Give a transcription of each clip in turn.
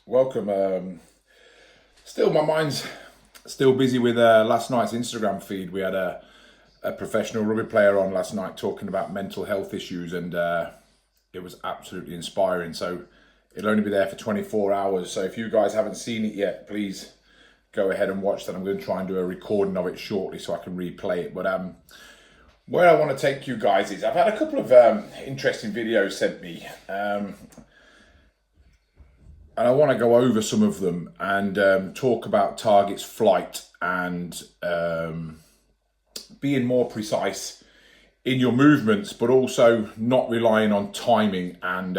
Welcome. Still, my mind's still busy with last night's Instagram feed. We had a professional rugby player on last night talking about mental health issues, and it was absolutely inspiring. So it'll only be there for 24 hours. So if you guys haven't seen it yet, please go ahead and watch that. I'm going to try and do a recording of it shortly so I can replay it. But where I want to take you guys is I've had a couple of interesting videos sent me. And I want to go over some of them and talk about target's flight and being more precise in your movements, but also not relying on timing and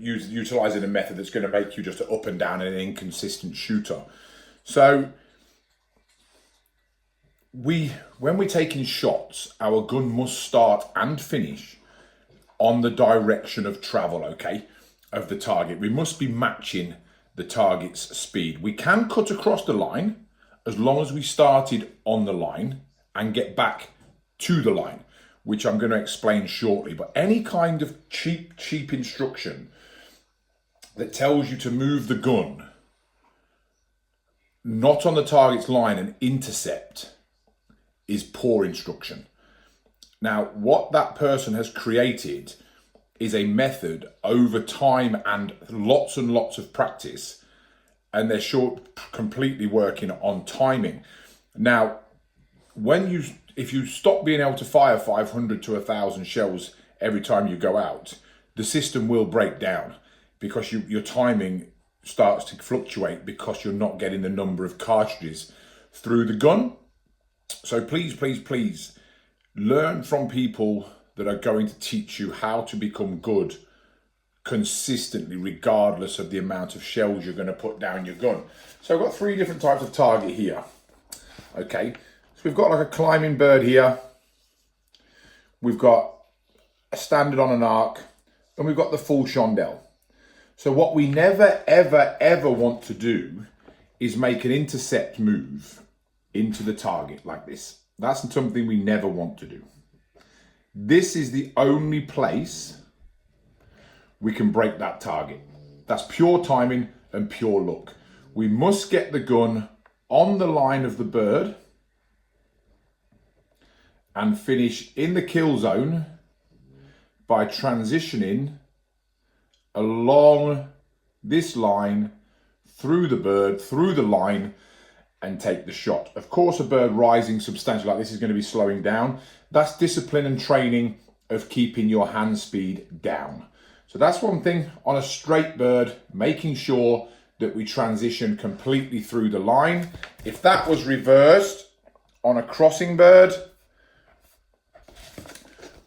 utilizing a method that's going to make you just up and down and an inconsistent shooter. So when we're taking shots, our gun must start and finish on the direction of travel, okay? Of the target. We must be matching the target's speed. We can cut across the line as long as we started on the line and get back to the line, which I'm going to explain shortly. But any kind of cheap instruction that tells you to move the gun not on the target's line and intercept is poor instruction. Now, what that person has created is a method over time and lots of practice, and they're completely working on timing. Now, if you stop being able to fire 500 to 1,000 shells every time you go out, the system will break down because your timing starts to fluctuate because you're not getting the number of cartridges through the gun. So please learn from people that are going to teach you how to become good consistently, regardless of the amount of shells you're going to put down your gun. So I've got 3 different types of target here. Okay, so we've got like a climbing bird here. We've got a standard on an arc, and we've got the full chandelle. So what we never, ever want to do is make an intercept move into the target like this. That's something we never want to do. This is the only place we can break that target. That's pure timing and pure luck. We must get the gun on the line of the bird and finish in the kill zone by transitioning along this line, through the bird, through the line, and take the shot. Of course, a bird rising substantially like this is going to be slowing down. That's discipline and training of keeping your hand speed down. So that's one thing on a straight bird, making sure that we transition completely through the line. If that was reversed on a crossing bird,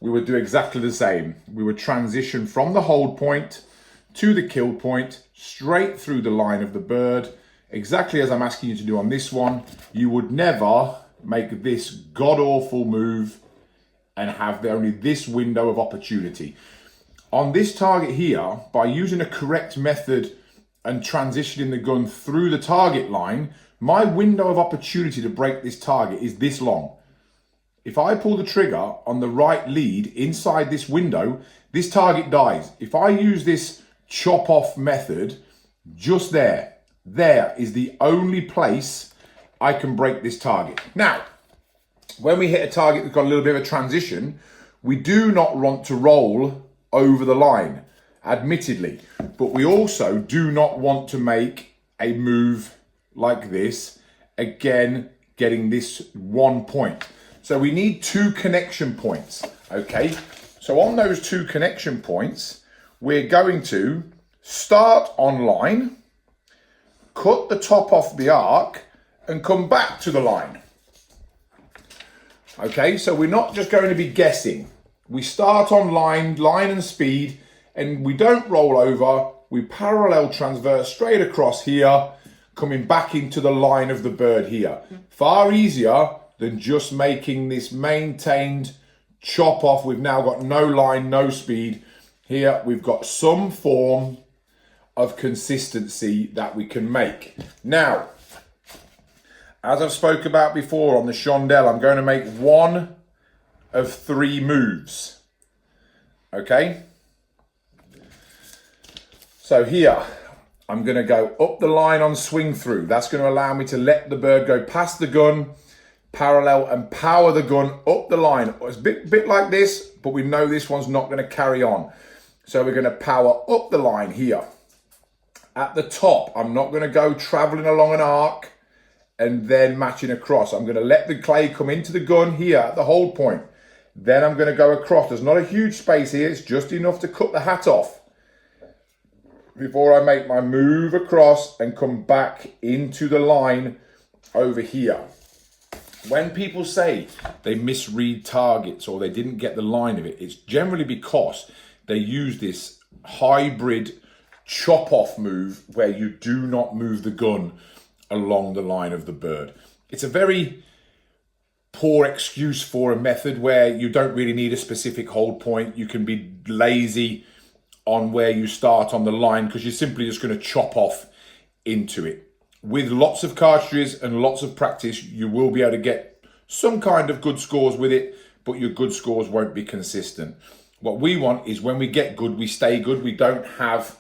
we would do exactly the same. We would transition from the hold point to the kill point, straight through the line of the bird, exactly as I'm asking you to do on this one. You would never make this god-awful move and have only this window of opportunity. On this target here, by using a correct method and transitioning the gun through the target line, my window of opportunity to break this target is this long. If I pull the trigger on the right lead inside this window, this target dies. If I use this chop-off method, just there is the only place I can break this target. Now, when we hit a target that's got a little bit of a transition, we do not want to roll over the line, admittedly, but we also do not want to make a move like this, again, getting this 1 point. So we need 2 connection points, okay? So on those 2 connection points, we're going to start on line, cut the top off the arc, and come back to the line. Okay, so we're not just going to be guessing. We start on line and speed, and we don't roll over. We parallel transverse straight across here, coming back into the line of the bird here. Far easier than just making this maintained chop off. We've now got no line, no speed. Here we've got some form of consistency that we can make. Now, as I've spoke about before on the chandelle, I'm going to make 1 of 3 moves. Okay? So here, I'm going to go up the line on swing through. That's going to allow me to let the bird go past the gun, parallel, and power the gun up the line. It's a bit like this, but we know this one's not going to carry on. So we're going to power up the line here. At the top, I'm not going to go traveling along an arc and then matching across. I'm going to let the clay come into the gun here at the hold point. Then I'm going to go across. There's not a huge space here. It's just enough to cut the hat off before I make my move across and come back into the line over here. When people say they misread targets or they didn't get the line of it, it's generally because they use this hybrid chop off move where you do not move the gun along the line of the bird. It's a very poor excuse for a method where you don't really need a specific hold point. You can be lazy on where you start on the line because you're simply just going to chop off into it. With lots of cartridges and lots of practice, you will be able to get some kind of good scores with it, but your good scores won't be consistent. What we want is when we get good, we stay good. We don't have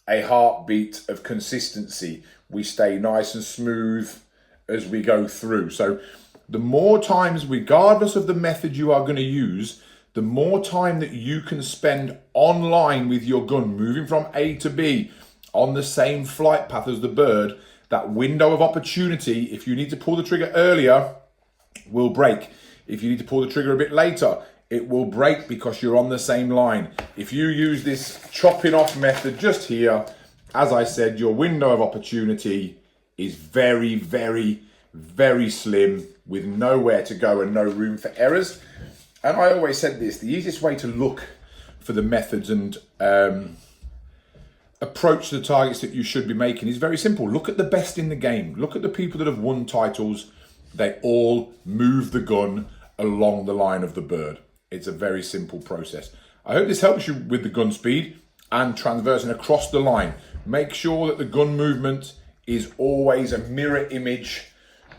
a heartbeat of consistency. We stay nice and smooth as we go through. So the more times, regardless of the method you are going to use, the more time that you can spend online with your gun, moving from A to B on the same flight path as the bird, that window of opportunity, if you need to pull the trigger earlier, will break. If you need to pull the trigger a bit later, it will break because you're on the same line. If you use this chopping off method just here, as I said, your window of opportunity is very, very, very slim with nowhere to go and no room for errors. And I always said this, the easiest way to look for the methods and approach the targets that you should be making is very simple. Look at the best in the game. Look at the people that have won titles. They all move the gun along the line of the bird. It's a very simple process. I hope this helps you with the gun speed and transversing across the line. Make sure that the gun movement is always a mirror image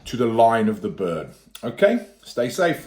to the line of the bird. Okay, stay safe.